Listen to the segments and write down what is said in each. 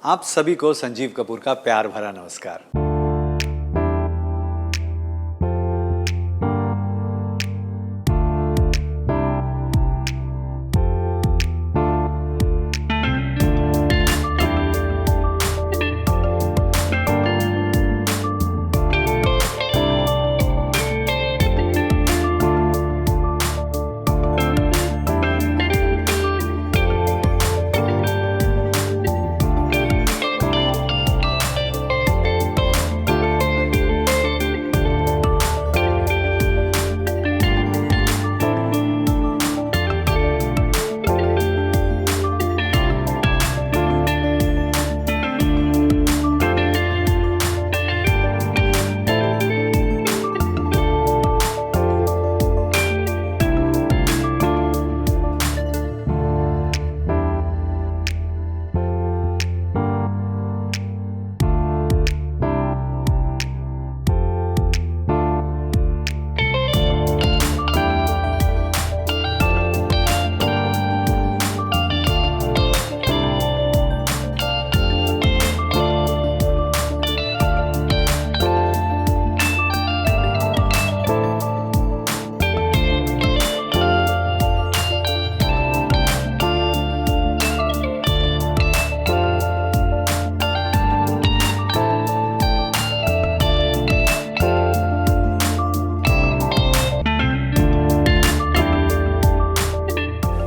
आप सभी को संजीव कपूर का प्यार भरा नमस्कार।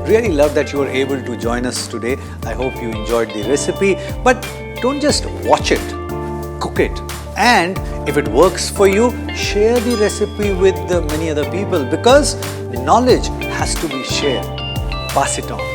Really love that you were able to join us today. I hope you enjoyed the recipe, but don't just watch it, cook it. And if it works for you, share the recipe with many other people, because knowledge has to be shared. Pass it on.